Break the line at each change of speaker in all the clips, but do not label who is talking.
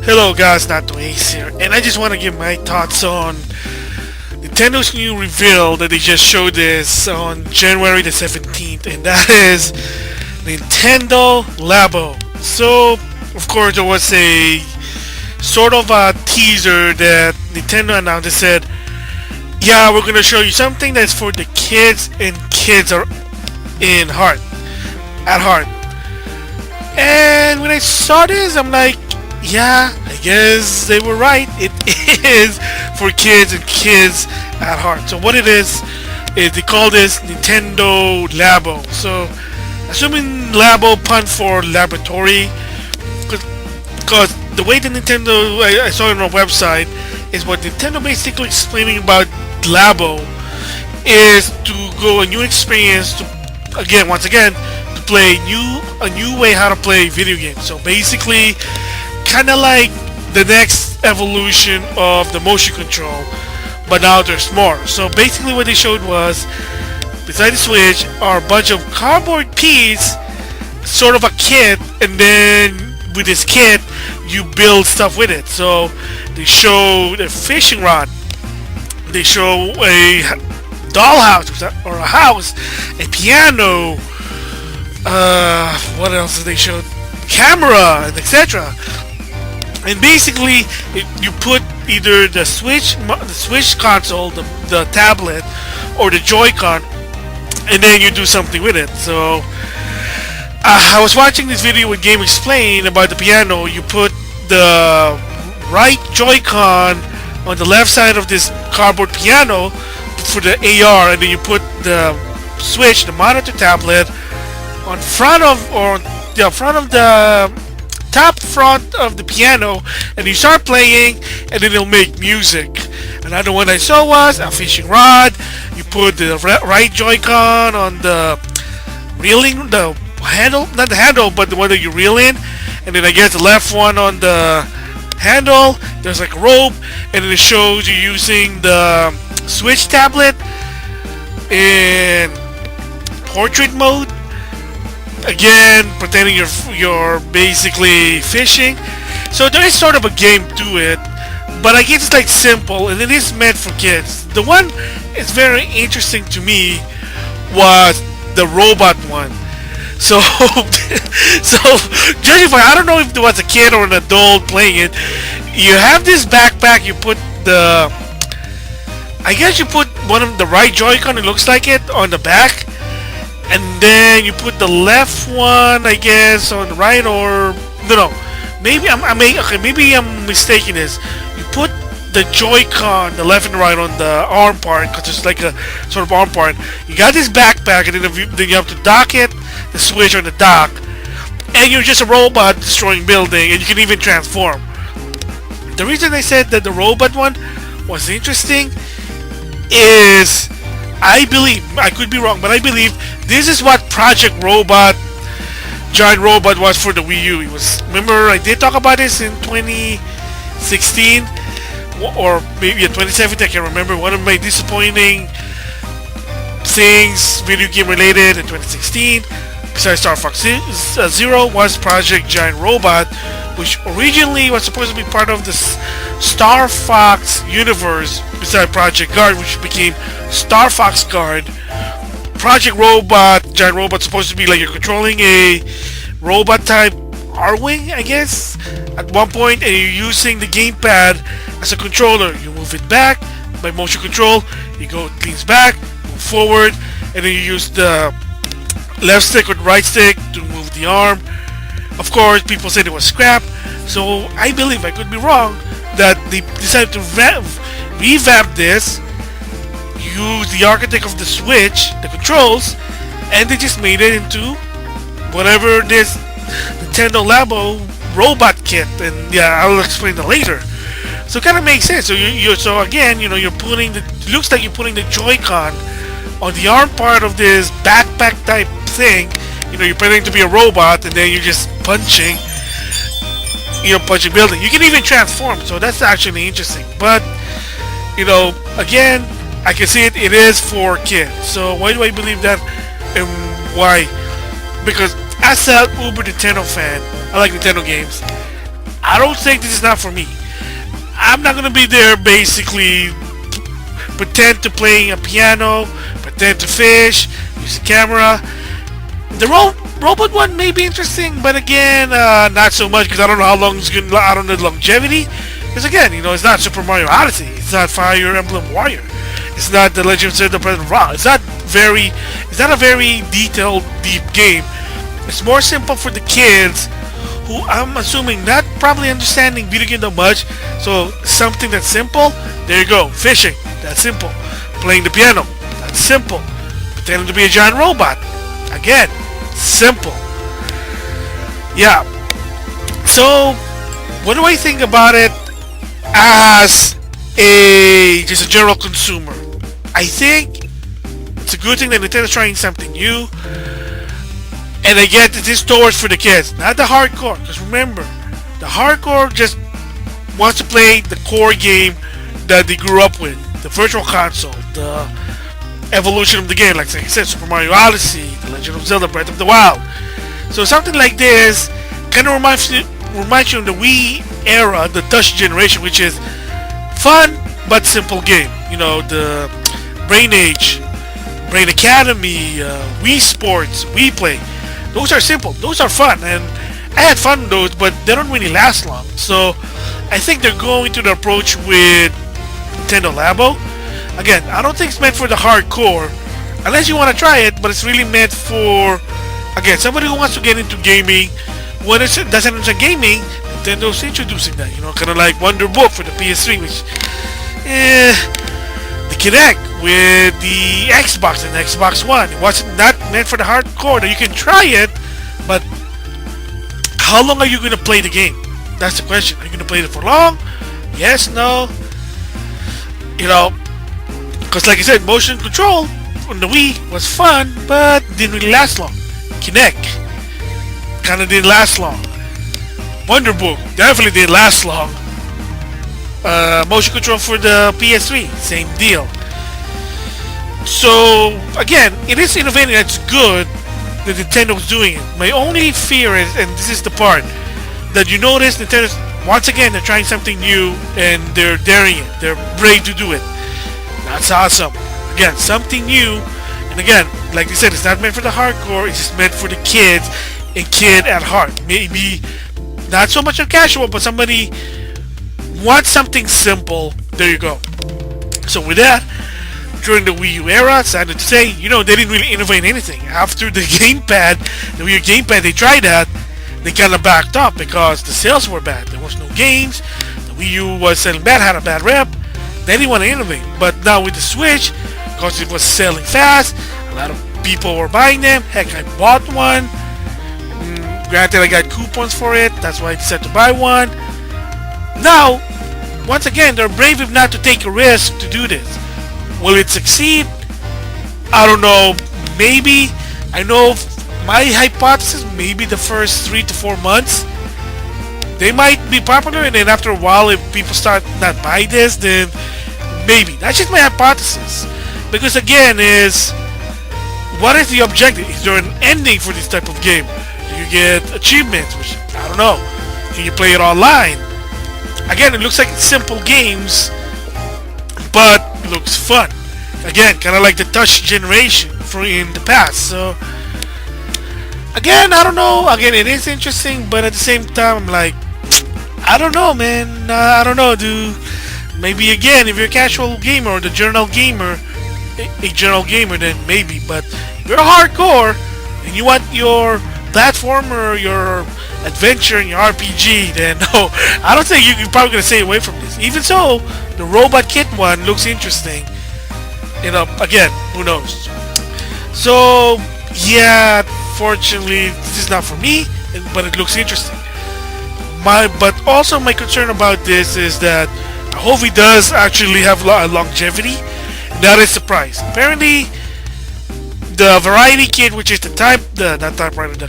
Hello guys, NautoAce here, and I just want to give my thoughts on Nintendo's new reveal that they just showed this on January the 17th, and that is Nintendo Labo. So, of course, there was a sort of a teaser that Nintendo announced. They said, yeah, we're going to show you something that's for the kids, and kids are at heart. And when I saw this, I'm like, yeah, I guess they were right. It is for kids and kids at heart. So what it is they call this Nintendo Labo. So assuming Labo pun for laboratory, because the way the Nintendo, I saw it on our website, is what Nintendo basically explaining about Labo is to go a new experience to once again to play a new way how to play video games. So basically kind of like the next evolution of the motion control, but now there's more. So basically what they showed was, beside the Switch are a bunch of cardboard pieces, sort of a kit, and then with this kit you build stuff with it. So they showed a fishing rod, they show a dollhouse or a house, a piano, what else did they show? Camera, and etc. And basically, you put either the Switch console, the tablet, or the Joy-Con, and then you do something with it. So, I was watching this video with Game Explain about the piano. You put the right Joy-Con on the left side of this cardboard piano for the AR, and then you put the Switch, the monitor tablet, on front of the top front of the piano, and you start playing, and then it'll make music. Another one I saw was a fishing rod. You put the right Joy-Con on the reeling, the handle, not the handle, but the one that you reel in, and then I guess the left one on the handle. There's like a rope, and then it shows you using the Switch tablet in portrait mode. Again, pretending you're basically fishing. So there is sort of a game to it, but I guess it's like simple, and it is meant for kids. The one that's very interesting to me was the robot one. So, judging by, I don't know if there was a kid or an adult playing it. You have this backpack. You put I guess you put one of the right Joy-Con. It looks like it on the back. And then you put the left one, I guess, on the right, or no. Maybe I'm mistaken. This you put the Joy-Con, the left and right, on the arm part, because it's like a sort of arm part. You got this backpack, and then you have to dock it, the Switch on the dock, and you're just a robot destroying building, and you can even transform. The reason I said that the robot one was interesting is, I believe, I could be wrong, but I believe this is what Project Robot, Giant Robot was for the Wii U. It was, remember, I did talk about this in 2016 or maybe in 2017. I can't remember. One of my disappointing things, video game related, in 2016, besides Star Fox Zero, was Project Giant Robot, which originally was supposed to be part of the Star Fox universe, beside Project Guard, which became Star Fox Guard. Project Robot, Giant Robot, supposed to be like you're controlling a robot type R-Wing, I guess, at one point, and you're using the gamepad as a controller. You move it back by motion control, you go, it leans back, move forward, and then you use the left stick or the right stick to move the arm. Of course, people said it was scrap, so I believe, I could be wrong, that they decided to revamp this, use the architect of the Switch, the controls, and they just made it into whatever this Nintendo Labo robot kit. And yeah, I'll explain that later. So it kind of makes sense. So so again, you're putting looks like you're putting the Joy-Con on the arm part of this backpack type thing. You're pretending to be a robot, and then you're just punching building. You can even transform, so that's actually interesting. But again, I can see it is for kids. So why do I believe that, and why? Because as a uber Nintendo fan, I like Nintendo games. I don't think this is not for me. I'm not gonna be there basically pretend to play a piano, pretend to fish, use a camera. The robot one may be interesting, but again, not so much because I don't know how long it's gonna. I don't know the longevity. Because again, it's not Super Mario Odyssey. It's not Fire Emblem Warrior. It's not The Legend of Zelda: Breath of the Wild. It's not very. It's not a very detailed, deep game. It's more simple for the kids who I'm assuming not probably understanding video game that much. So something that's simple. There you go. Fishing. That's simple. Playing the piano. That's simple. Pretending to be a giant robot. Again, simple. Yeah. So, what do I think about it as just a general consumer? I think it's a good thing that Nintendo's trying something new. And I get that this towards for the kids, not the hardcore. Because remember, the hardcore just wants to play the core game that they grew up with. The virtual console, the evolution of the game, like I said, Super Mario Odyssey, The Legend of Zelda: Breath of the Wild. So something like this kind of reminds you of the Wii era, the Touch generation, which is fun but simple game. The Brain Age, Brain Academy, Wii Sports, Wii Play. Those are simple. Those are fun, and I had fun with those, but they don't really last long. So I think they're going to the approach with Nintendo Labo. Again, I don't think it's meant for the hardcore, unless you want to try it, but it's really meant for, again, somebody who wants to get into gaming. When it doesn't understand gaming, Nintendo's introducing that, kind of like Wonder Book for the PS3, which, the Kinect with the Xbox and Xbox One. It wasn't not meant for the hardcore. That you can try it, but how long are you going to play the game? That's the question. Are you going to play it for long? Yes, no. Because like I said, motion control on the Wii was fun, but didn't really last long. Kinect kind of didn't last long. Wonder Book definitely didn't last long. Motion control for the PS3, same deal. So again, it is innovative. It's good that Nintendo's doing it. My only fear is, and this is the part that you notice, Nintendo's once again they're trying something new and they're daring it. They're brave to do it. That's awesome. Again, something new. And again, like I said, it's not meant for the hardcore. It's just meant for the kids and kid at heart. Maybe not so much a casual, but somebody wants something simple. There you go. So with that, during the Wii U era, sad to say, they didn't really innovate anything. After the gamepad, the Wii U gamepad, they tried that. They kind of backed up because the sales were bad. There was no games. The Wii U was selling bad, had a bad rep. They didn't want to innovate. But now with the Switch, because it was selling fast, a lot of people were buying them. Heck, I bought one. Granted, I got coupons for it. That's why I decided to buy one. Now, once again, they're brave enough not to take a risk to do this. Will it succeed? I don't know. Maybe. I know my hypothesis, maybe the first 3 to 4 months, they might be popular, and then after a while, if people start not buying this, then maybe. That's just my hypothesis. Because again, what is the objective? Is there an ending for this type of game? Do you get achievements? Which, I don't know. Can you play it online? Again, it looks like it's simple games, but it looks fun. Again, kind of like the Touch generation in the past. So, again, I don't know. Again, it is interesting, but at the same time, I'm like, I don't know, man. I don't know, dude. Maybe again, if you're a casual gamer or the general gamer, a general gamer, then maybe. But if you're a hardcore and you want your platformer, your adventure, and your RPG, then no, I don't think you're probably gonna stay away from this. Even so, the Robot Kit one looks interesting. Again, who knows? So yeah, fortunately, this is not for me, but it looks interesting. But also my concern about this is that I hope it does actually have longevity. That is the price. Apparently, the Variety Kit, which is the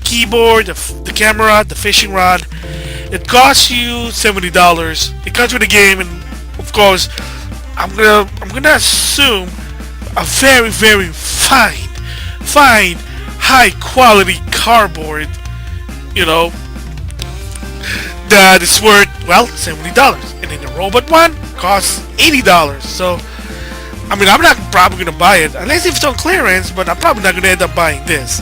keyboard, the camera, the fishing rod, it costs you $70. It comes with the game, and of course, I'm gonna assume a very, very fine, high quality cardboard, that is worth, well, $70, and then the robot one costs $80. So I mean, I'm not probably gonna buy it unless if it's on clearance, but I'm probably not gonna end up buying this.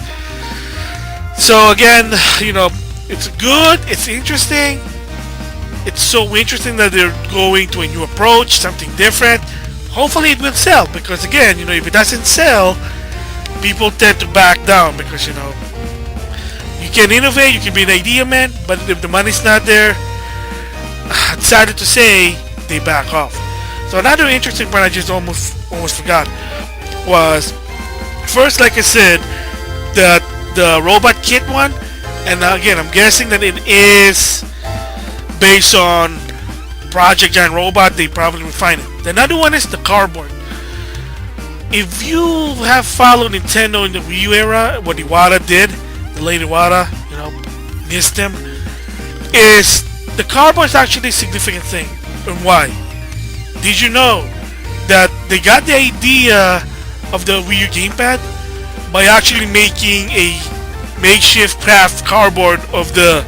So again, you know, it's good, it's interesting. It's so interesting that they're going to a new approach, something different. Hopefully it will sell, because again, you know, if it doesn't sell, people tend to back down, because you know, you can innovate, you can be an idea man, but if the money's not there, it's sad to say, they back off. So another interesting part I just almost forgot was, first, like I said, the robot kit one, and again, I'm guessing that it is based on Project Giant Robot. They probably refine it. The another one is the cardboard. If you have followed Nintendo in the Wii U era, what Iwata did, the late Iwata, you know, missed him, is the cardboard is actually a significant thing. And why? Did you know that they got the idea of the Wii U gamepad by actually making a makeshift craft cardboard of the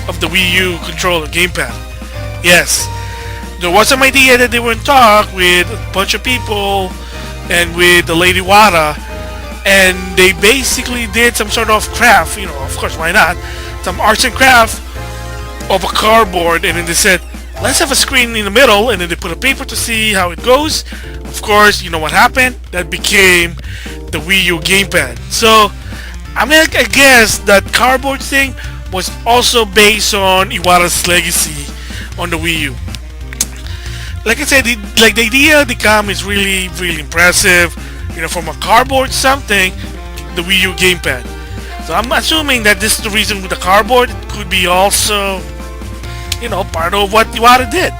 Wii U controller gamepad? Yes, there was some idea that they were in talk with a bunch of people and with the lady Wada, and they basically did some sort of craft, you know, of course, why not, some arts and craft of a cardboard, and then they said, let's have a screen in the middle, and then they put a paper to see how it goes. Of course, you know what happened? That became the Wii U gamepad. So, I mean, I guess that cardboard thing was also based on Iwata's legacy on the Wii U. Like I said, the idea of the COM is really, really impressive. You know, from a cardboard something, the Wii U gamepad. So I'm assuming that this is the reason with the cardboard. It could be also, you know, part of what Iwata did.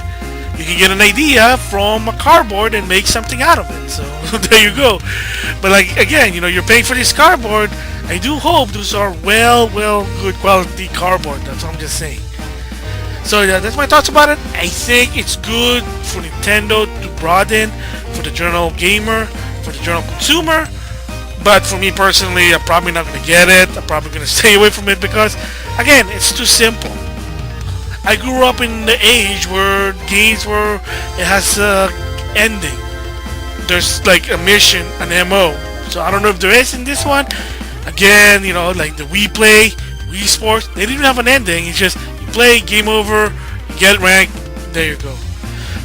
You can get an idea from a cardboard and make something out of it. So there you go. But like again, you know, you're paying for this cardboard. I do hope those are well, good quality cardboard. That's what I'm just saying. So yeah, that's my thoughts about it. I think it's good for Nintendo to broaden for the general gamer, for the general consumer. But for me personally, I'm probably not going to get it. I'm probably going to stay away from it because, again, it's too simple. I grew up in the age where games were, it has a ending. There's like a mission, an MO. So I don't know if there is in this one. Again, you know, like the Wii Play, Wii Sports, they didn't have an ending. It's just you play, game over, you get ranked, there you go.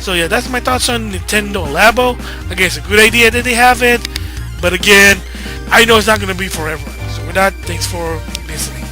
So yeah, that's my thoughts on Nintendo Labo. Again, it's a good idea that they have it, but again, I know it's not going to be forever. So with that, thanks for listening.